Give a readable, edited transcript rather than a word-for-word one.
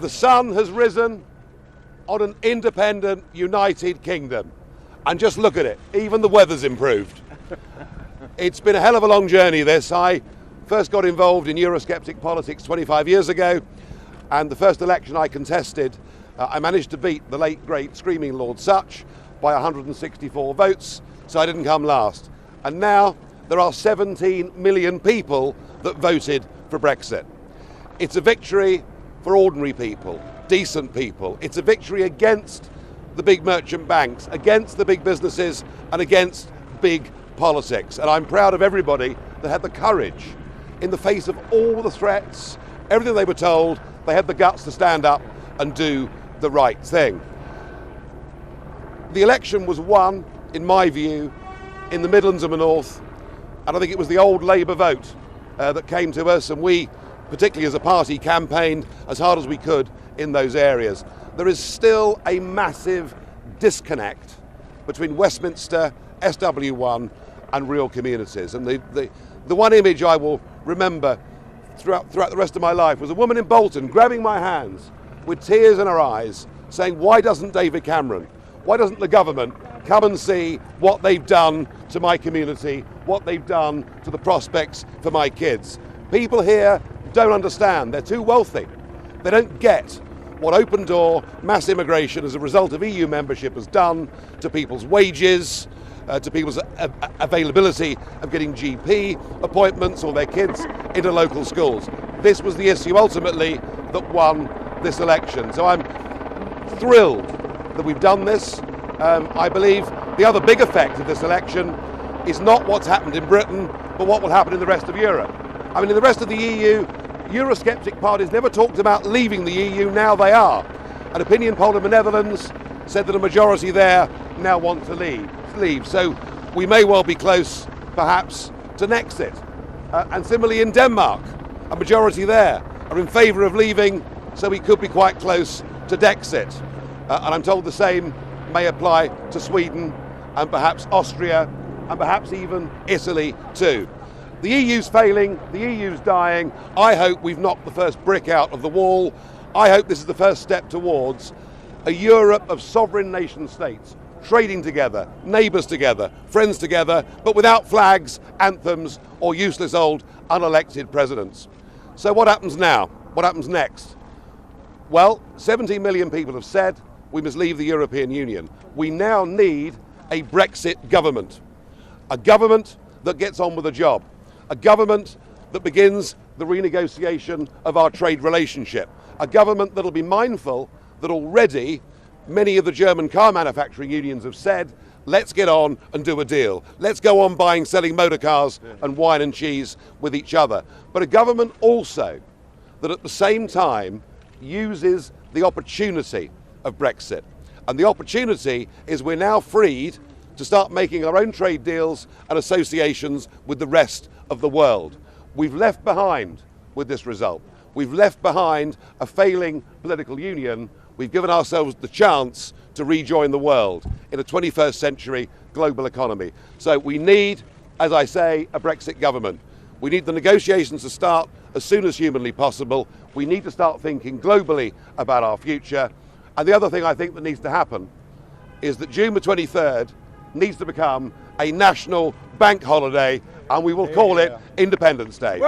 The sun has risen on an independent, united kingdom. And just look at it, even the weather's improved. It's been a hell of a long journey, this. I first got involved in Eurosceptic politics 25 years ago, and the first election I contested, I managed to beat the late, great, screaming Lord Such by 164 votes, so I didn't come last. And now there are 17 million people that voted for Brexit. It's a victory for ordinary people, decent people. It's a victory against the big merchant banks, against the big businesses, and against big politics. And I'm proud of everybody that had the courage, in the face of all the threats, everything they were told, they had the guts to stand up and do the right thing. The election was won, in my view, in the Midlands and the North, and I think it was the old Labour vote that came to us, and we, particularly as a party, campaigned as hard as we could in those areas. There is still a massive disconnect between Westminster, SW1 and real communities. And the one image I will remember throughout the rest of my life was a woman in Bolton grabbing my hands with tears in her eyes saying, why doesn't David Cameron, why doesn't the government come and see what they've done to my community, what they've done to the prospects for my kids? People here don't understand. They're too wealthy. They don't get what open door mass immigration as a result of EU membership has done to people's wages, to people's availability of getting GP appointments or their kids into local schools. This was the issue ultimately that won this election. So I'm thrilled that we've done this. I believe the other big effect of this election is not what's happened in Britain, but what will happen in the rest of Europe. I mean, in the rest of the EU, Eurosceptic parties never talked about leaving the EU, now they are. An opinion poll in the Netherlands said that a majority there now want to leave. So we may well be close, perhaps, to Nexit. And similarly in Denmark, a majority there are in favour of leaving, so we could be quite close to Dexit. And I'm told the same may apply to Sweden and perhaps Austria and perhaps even Italy too. The EU's failing, the EU's dying. I hope we've knocked the first brick out of the wall. I hope this is the first step towards a Europe of sovereign nation states, trading together, neighbours together, friends together, but without flags, anthems, or useless old unelected presidents. So what happens now? What happens next? Well, 17 million people have said we must leave the European Union. We now need a Brexit government. A government that gets on with the job. A government that begins the renegotiation of our trade relationship. A government that'll be mindful that already many of the German car manufacturing unions have said, let's get on and do a deal. Let's go on buying, selling motor cars and wine and cheese with each other. But a government also that at the same time uses the opportunity of Brexit. And the opportunity is we're now freed to start making our own trade deals and associations with the rest of the world. We've left behind, with this result, we've left behind a failing political union. We've given ourselves the chance to rejoin the world in a 21st century global economy. So we need, as I say, a Brexit government. We need the negotiations to start as soon as humanly possible. We need to start thinking globally about our future. And the other thing I think that needs to happen is that June the 23rd needs to become a national bank holiday, and we will call it Independence Day.